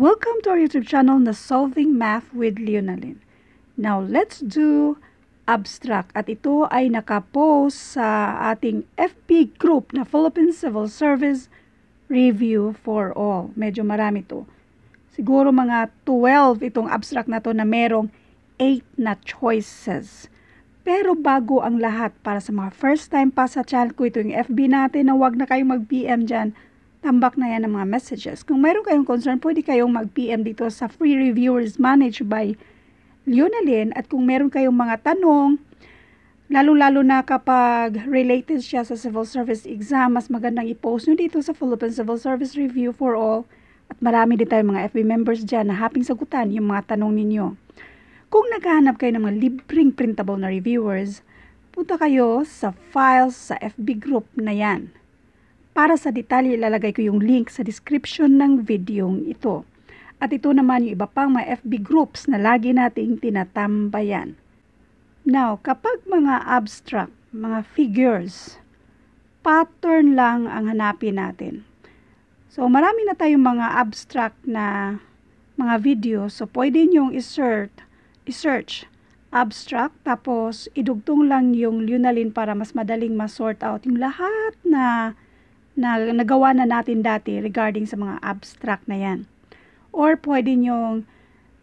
Welcome to our YouTube channel na Solving Math with Leonalyn. Now, let's do abstract. At ito ay nakapost sa ating FB group na Philippine Civil Service Review for All. Medyo marami to. Siguro mga 12 itong abstract na to na merong 8 na choices. Pero bago ang lahat, para sa mga first time pa sa channel ko, ito yung FB natin na huwag na kayong mag-PM dyan. Tambak na yan ng mga messages. Kung mayroon kayong concern, pwede kayong mag-PM dito sa Free Reviewers Managed by Leonalyn. At kung meron kayong mga tanong, lalo-lalo na kapag related siya sa civil service exam, mas magandang i-post nyo dito sa Philippine Civil Service Review for All. At marami din tayong mga FB members dyan na haping sagutan yung mga tanong ninyo. Kung naghahanap kayo ng mga libreng printable na reviewers, punta kayo sa files sa FB group na yan. Para sa detalye, ilalagay ko yung link sa description ng videong ito. At ito naman yung iba pang mga FB groups na lagi nating tinatambayan. Now, kapag mga abstract, mga figures, pattern lang ang hanapin natin. So, marami na tayong mga abstract na mga video. So, pwede nyong i-search abstract, tapos idugtong lang yung Leonalyn para mas madaling ma-sort out yung lahat na nagawa na natin dati regarding sa mga abstract na yan. Or pwede nyong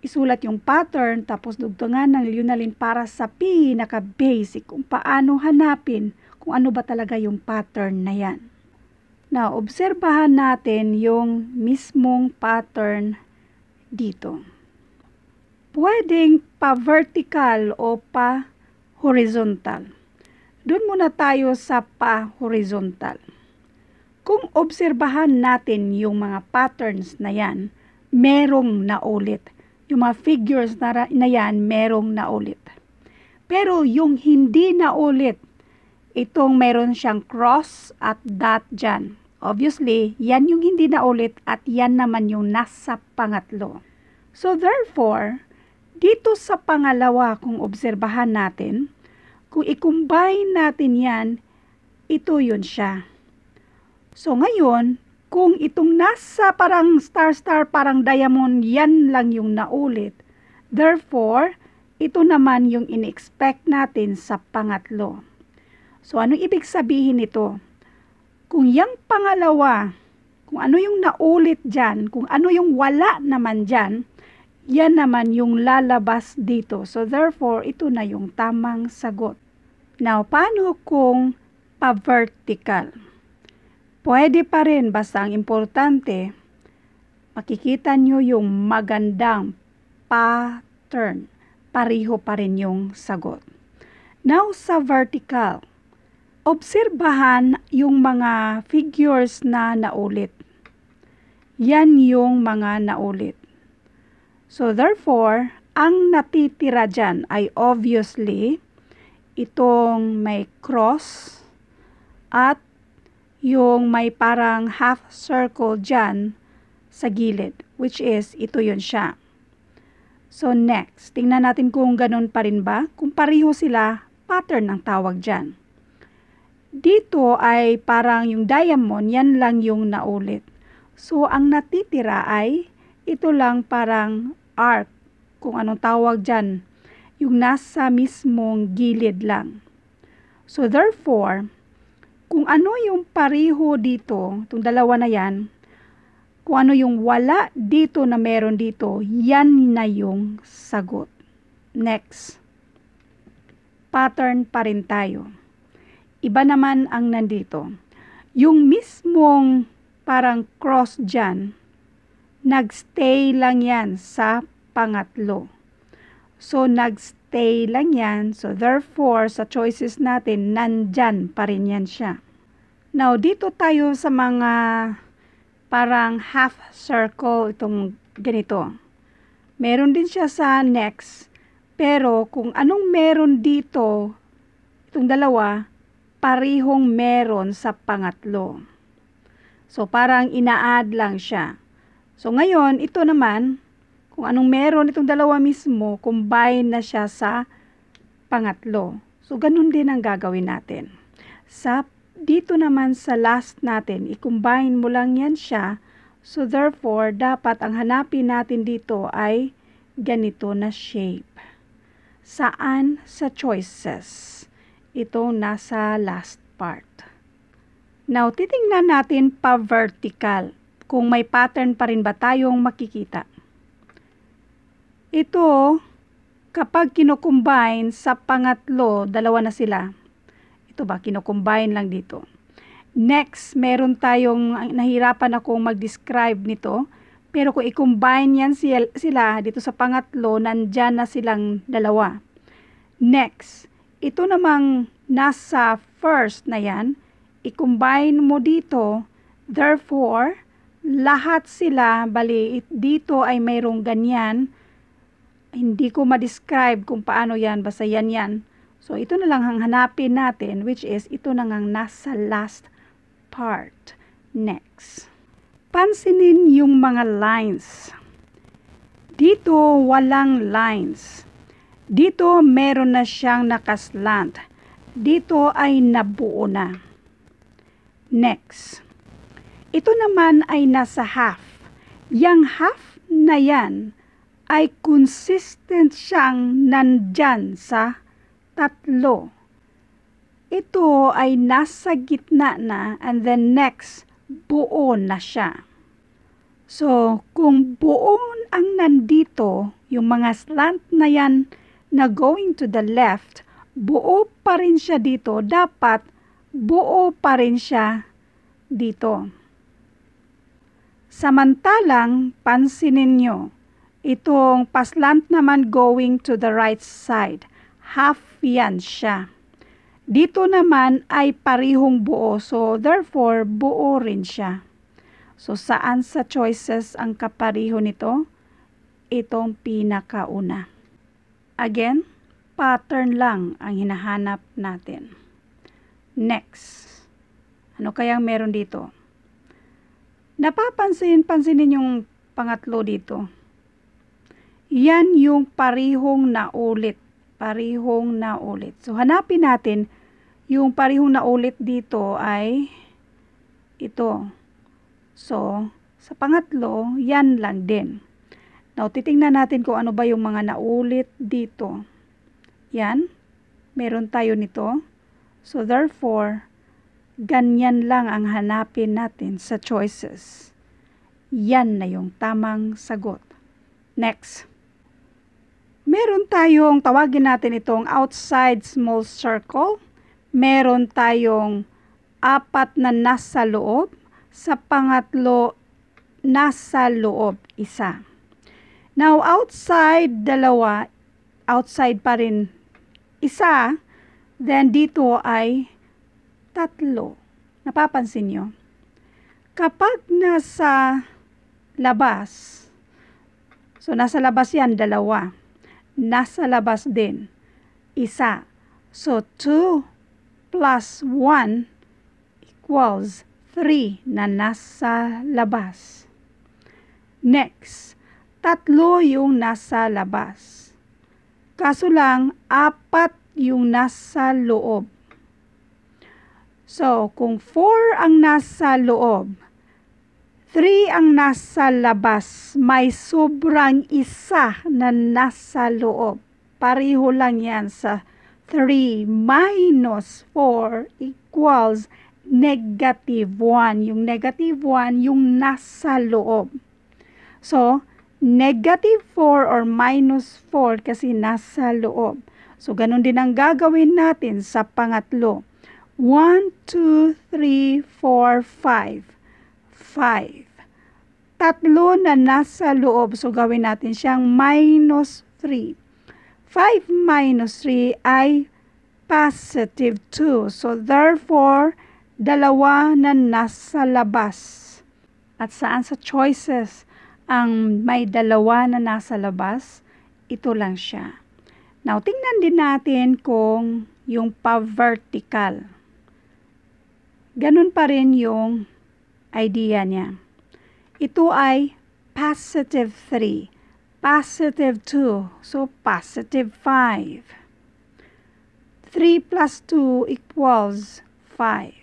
isulat yung pattern tapos dugtungan ng Leonalyn para sa pinaka-basic kung paano hanapin kung ano ba talaga yung pattern na yan. Now, obserbahan natin yung mismong pattern dito. Pwedeng pa-vertical o pa-horizontal. Doon muna tayo sa pa-horizontal. Kung obserbahan natin yung mga patterns na yan, merong naulit. Yung mga figures na yan, merong naulit. Pero yung hindi naulit, itong meron siyang cross at dot dyan. Obviously, yan yung hindi naulit at yan naman yung nasa pangatlo. So therefore, dito sa pangalawa, kung obserbahan natin, kung i-combine natin yan, ito yun siya. So ngayon, kung itong nasa parang star-star, parang diamond, yan lang yung naulit. Therefore, ito naman yung in-expect natin sa pangatlo. So ano ibig sabihin nito? Kung yung pangalawa, kung ano yung naulit dyan, kung ano yung wala naman dyan, yan naman yung lalabas dito. So therefore, ito na yung tamang sagot. Now, paano kung pa-vertical? Pwede pa rin, basta ang importante, makikita nyo yung magandang pattern. Pariho pa rin yung sagot. Now, sa vertical, obserbahan yung mga figures na naulit. Yan yung mga naulit. So, therefore, ang natitira dyan ay obviously itong may cross at yung may parang half circle dyan sa gilid, which is, ito yun siya. So next, tingnan natin kung ganun pa rin ba. Kung pariho sila, pattern ang tawag dyan. Dito ay parang yung diamond, yan lang yung naulit. So ang natitira ay, ito lang parang arc, kung anong tawag dyan, yung nasa mismong gilid lang. So therefore, kung ano yung pariho dito, itong dalawa na yan, kung ano yung wala dito na meron dito, yan na yung sagot. Next. Pattern pa rin tayo. Iba naman ang nandito. Yung mismong parang cross dyan, nagstay lang yan sa pangatlo. So, nagstay lang yan. So, therefore, sa choices natin, nandyan pa rin yan siya. Now, dito tayo sa mga parang half circle, itong ganito. Meron din siya sa next. Pero, kung anong meron dito, itong dalawa, parihong meron sa pangatlo. So, parang ina-add lang siya. So, ngayon, ito naman, kung anong meron itong dalawa mismo, combine na siya sa pangatlo. So, ganun din ang gagawin natin. Dito naman sa last natin, i-combine mo lang yan siya So therefore, dapat ang hanapin natin dito ay ganito na shape. Saan sa choices? Ito nasa last part. Now, titingnan natin pa-vertical. Kung may pattern pa rin ba tayong makikita. Ito, kapag kinocombine sa pangatlo, dalawa na sila. Ito ba, kinocombine lang dito. Next, meron tayong, nahirapan akong mag-describe nito. Pero kung i-combine yan sila dito sa pangatlo, nandyan na silang dalawa. Next, ito namang nasa first na yan, i-combine mo dito, therefore, lahat sila, bali, dito ay mayroong ganyan. Hindi ko ma-describe kung paano yan, basta yan. So, ito na lang ang hanapin natin, which is, ito na ngang nasa last part. Next. Pansinin yung mga lines. Dito, walang lines. Dito, meron na siyang nakaslant. Dito ay nabuo na. Next. Ito naman ay nasa half. Yang half na yan ay consistent siyang nandyan sa tatlo. Ito ay nasa gitna na and then next, buo na siya. So, kung buo ang nandito, yung mga slant na yan na going to the left, buo pa rin siya dito, dapat buo pa rin siya dito. Samantalang, pansinin nyo, itong paslant naman going to the right side, half yan siya. Dito naman ay parihong buo, so therefore, buo rin siya. So, saan sa choices ang kapariho nito? Itong pinakauna. Again, pattern lang ang hinahanap natin. Next. Ano kayang meron dito? Pansinin yung pangatlo dito. Yan yung parihong naulit. Parihong naulit. So, hanapin natin yung parihong naulit dito ay ito. So, sa pangatlo, yan lang din. Now, titingnan natin kung ano ba yung mga naulit dito. Yan. Meron tayo nito. So, therefore, ganyan lang ang hanapin natin sa choices. Yan na yung tamang sagot. Next. Meron tayong, tawagin natin itong outside small circle. Meron tayong 4 na nasa loob. Sa pangatlo, nasa loob, 1. Now, outside, 2. Outside pa rin, 1. Then, dito ay 3. Napapansin nyo? Kapag nasa labas, so nasa labas yan, 2. Nasa labas din, 1. So, 2 plus 1 equals 3 na nasa labas. Next, 3 yung nasa labas. Kaso lang, 4 yung nasa loob. So, kung 4 ang nasa loob, 3 ang nasa labas, may sobrang 1 na nasa loob. Pareho lang yan sa 3 minus 4 equals negative 1. Yung negative 1, yung nasa loob. So, negative 4 or minus 4 kasi nasa loob. So, ganun din ang gagawin natin sa pangatlo. 1, 2, 3, 4, 5. 5. 3 na nasa loob. So, gawin natin siyang minus 3. 5 minus 3 ay positive 2. So, therefore, 2 na nasa labas. At saan sa choices ang may 2 na nasa labas? Ito lang siya. Now, tingnan din natin kung yung pa-vertical. Ganun pa rin yung idea niya. Ito ay positive 3. Positive 2. So, positive 5. 3 plus 2 equals 5.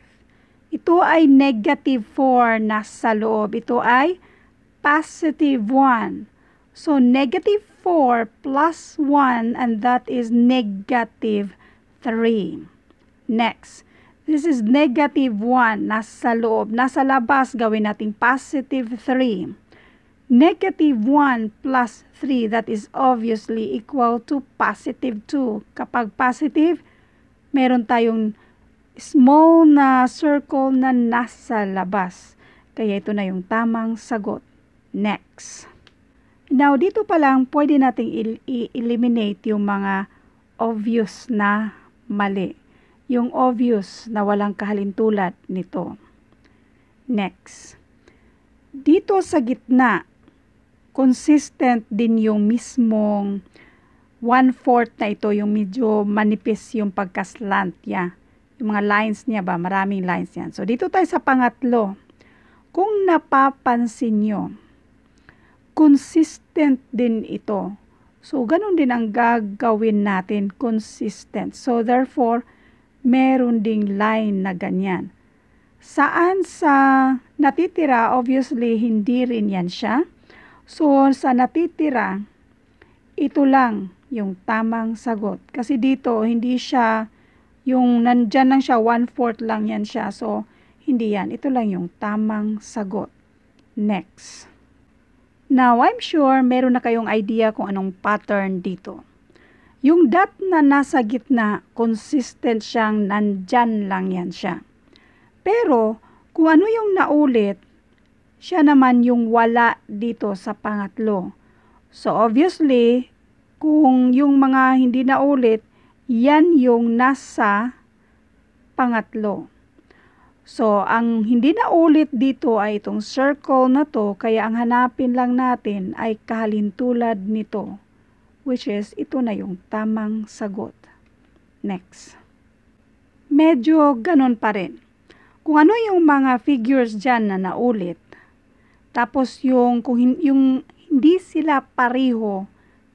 Ito ay negative 4 nasa loob. Ito ay positive 1. So, negative 4 plus 1, and that is negative 3. Next, this is negative 1, nasa loob. Nasa labas, gawin natin positive 3. Negative 1 plus 3, that is obviously equal to positive 2. Kapag positive, meron tayong small na circle na nasa labas. Kaya ito na yung tamang sagot. Next. Now, dito pa lang, pwede nating eliminate yung mga obvious na mali. Yung obvious na walang kahalintulad nito. Next. Dito sa gitna, consistent din yung mismong 1/4 na ito, yung medyo manipis yung pagkaslant niya. Yung mga lines niya ba, maraming lines yan. So, dito tayo sa pangatlo. Kung napapansin nyo, consistent din ito. So, ganun din ang gagawin natin, consistent. So, therefore, meron ding line na ganyan. Saan sa natitira, obviously, hindi rin yan siya. So, sa natitira, ito lang yung tamang sagot. Kasi dito, hindi siya, yung nandyan lang siya, 1/4 lang yan siya. So, hindi yan. Ito lang yung tamang sagot. Next. Now, I'm sure meron na kayong idea kung anong pattern dito. Yung dot na nasa gitna, consistent siyang nandyan lang yan siya. Pero, kung ano yung naulit, siya naman yung wala dito sa pangatlo. So, obviously, kung yung mga hindi naulit, yan yung nasa pangatlo. So, ang hindi naulit dito ay itong circle na to, kaya ang hanapin lang natin ay kahalintulad nito, which is ito na yung tamang sagot. Next. Medyo ganon pa rin. Kung ano yung mga figures dyan na naulit, tapos kung yung hindi sila pareho,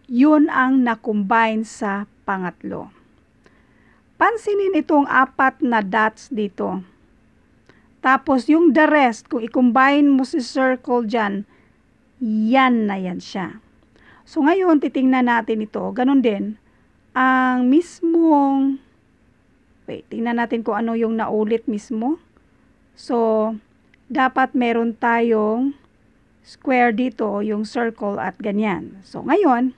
yun ang na-combine sa pangatlo. Pansinin itong 4 na dots dito. Tapos yung the rest, kung i-combine mo si circle dyan, yan na yan siya. So ngayon, titingnan natin ito. Ganon din, ang mismong, tingnan natin kung ano yung naulit mismo. So, dapat meron tayong square dito, yung circle at ganyan. So ngayon,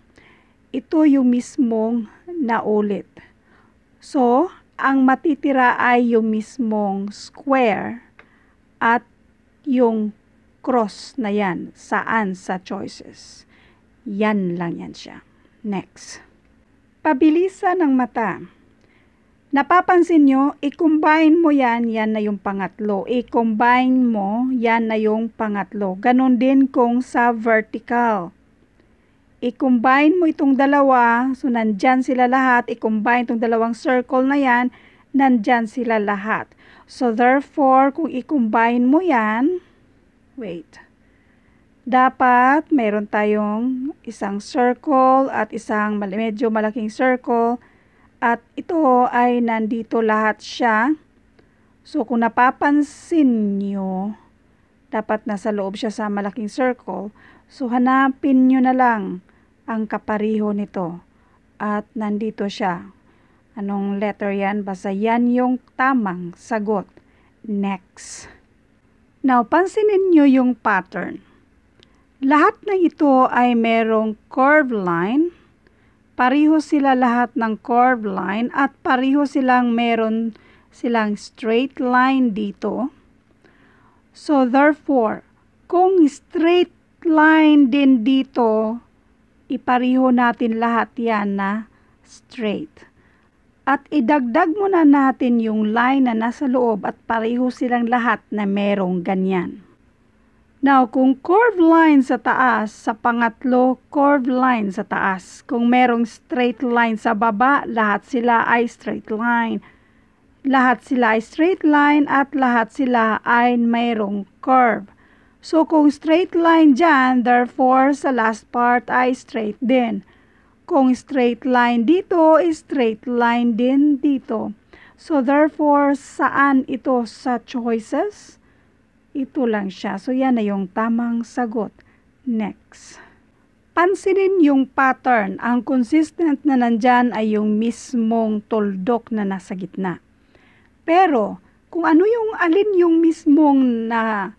ito yung mismong naulit. So, ang matitira ay yung mismong square at yung cross na yan. Saan sa choices? Yan lang yan siya. Next. Pabilisan ng mata. Napapansin nyo, i-combine mo yan, yan na yung pangatlo. I-combine mo, yan na yung pangatlo. Ganon din kung sa vertical. I-combine mo itong dalawa, so nandyan sila lahat. I-combine itong dalawang circle na yan, nandyan sila lahat. So therefore, kung i-combine mo yan, dapat meron tayong isang circle at isang medyo malaking circle. At ito ay nandito lahat siya. So kung napapansin nyo, dapat nasa loob siya sa malaking circle. So hanapin nyo na lang ang kapariho nito. At nandito siya. Anong letter yan? Basta yan yung tamang sagot. Next. Now, pansinin nyo yung pattern. Lahat ng ito ay merong curved line. Pareho sila lahat ng curved line at pareho silang meron silang straight line dito. So, therefore, kung straight line din dito, ipareho natin lahat yan na straight. At idagdag muna natin yung line na nasa loob at pareho silang lahat na merong ganyan. Now, kung curved line sa taas, sa pangatlo, curved line sa taas. Kung merong straight line sa baba, lahat sila ay straight line. Lahat sila ay straight line at lahat sila ay mayroong curve. So, kung straight line dyan, therefore, sa last part ay straight din. Kung straight line dito, straight line din dito. So, therefore, saan ito sa choices? Ito lang siya. So, yan na yung tamang sagot. Next. Pansinin yung pattern. Ang consistent na nandyan ay yung mismong tuldok na nasa gitna. Pero, kung ano yung alin yung mismong na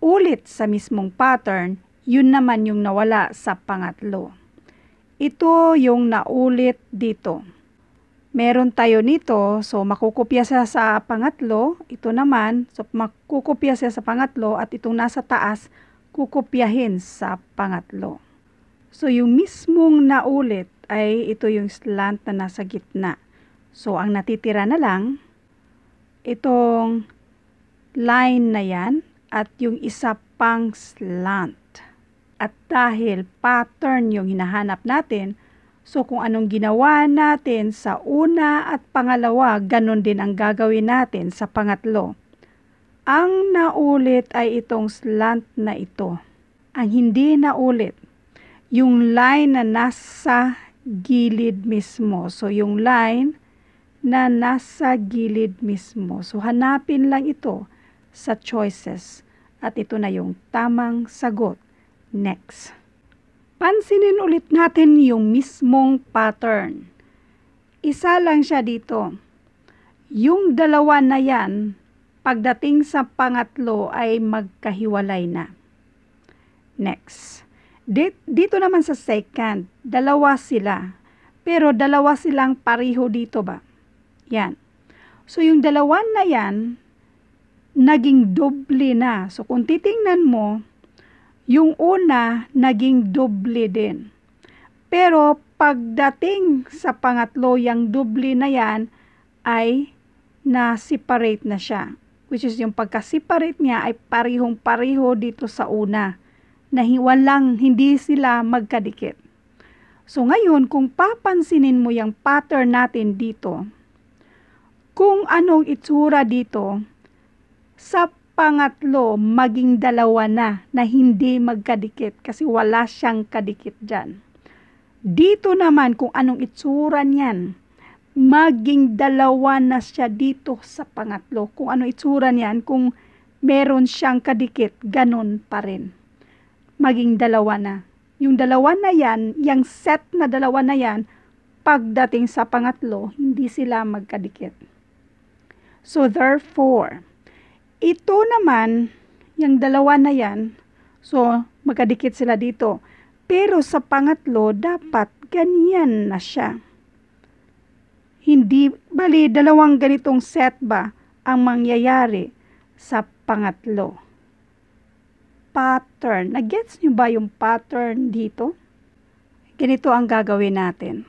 ulit sa mismong pattern, yun naman yung nawala sa pangatlo. Ito yung naulit dito. Meron tayo nito, so makukopya siya sa pangatlo. Ito naman, so makukopya siya sa pangatlo at itong nasa taas, kukopyahin sa pangatlo. So yung mismong naulit ay ito yung slant na nasa gitna. So ang natitira na lang, itong line na yan at yung isa pang slant. At dahil pattern yung hinahanap natin, so kung anong ginawa natin sa una at pangalawa, ganun din ang gagawin natin sa pangatlo. Ang naulit ay itong slant na ito. Ang hindi naulit, yung line na nasa gilid mismo. So yung line na nasa gilid mismo. So hanapin lang ito sa choices. At ito na yung tamang sagot. Next. Pansinin ulit natin yung mismong pattern. Isa lang siya dito. Yung dalawa na yan, pagdating sa pangatlo ay magkahiwalay na. Next. Dito naman sa second, dalawa sila. Pero dalawa silang pareho dito ba? Yan. So yung dalawa na yan, naging doble na. So kung titingnan mo, yung una, naging doble din. Pero pagdating sa pangatlo, yung doble na yan ay na-separate na siya. Which is yung pagka-separate niya ay parihong-pariho dito sa una. Na hindi sila magkadikit. So ngayon, kung papansinin mo yung pattern natin dito, kung anong itsura dito, sa pangatlo, maging dalawa na hindi magkadikit kasi wala siyang kadikit dyan. Dito naman, kung anong itsura niyan, maging dalawa na siya dito sa pangatlo. Kung ano itsura niyan, kung meron siyang kadikit, ganun pa rin. Maging dalawa na. Yung dalawa na yan, yung set na dalawa na yan, pagdating sa pangatlo, hindi sila magkadikit. So therefore, ito naman, yung dalawa na yan, so magkadikit sila dito. Pero sa pangatlo, dapat ganyan na siya. Hindi, bali, dalawang ganitong set ba ang mangyayari sa pangatlo? Pattern. Nag-gets nyo ba yung pattern dito? Ganito ang gagawin natin.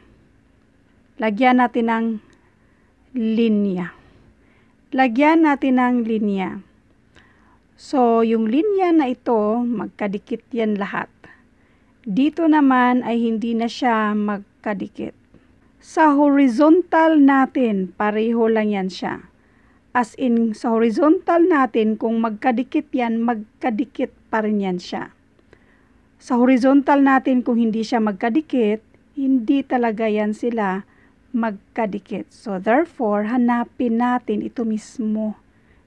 Lagyan natin ng linya. Lagyan natin ng linya. So, yung linya na ito, magkadikit yan lahat. Dito naman ay hindi na siya magkadikit. Sa horizontal natin, pareho lang yan siya. As in, sa horizontal natin, kung magkadikit yan, magkadikit pa rin yan siya. Sa horizontal natin, kung hindi siya magkadikit, hindi talaga yan sila magkadikit. So, therefore, hanapin natin ito mismo.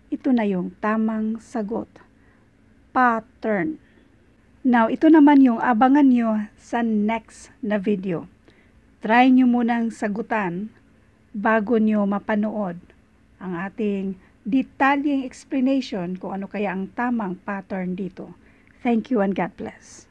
Ito na yung tamang sagot. Pattern. Now, ito naman yung abangan nyo sa next na video. Try nyo munang sagutan bago nyo mapanood ang ating detalyeng explanation kung ano kaya ang tamang pattern dito. Thank you and God bless.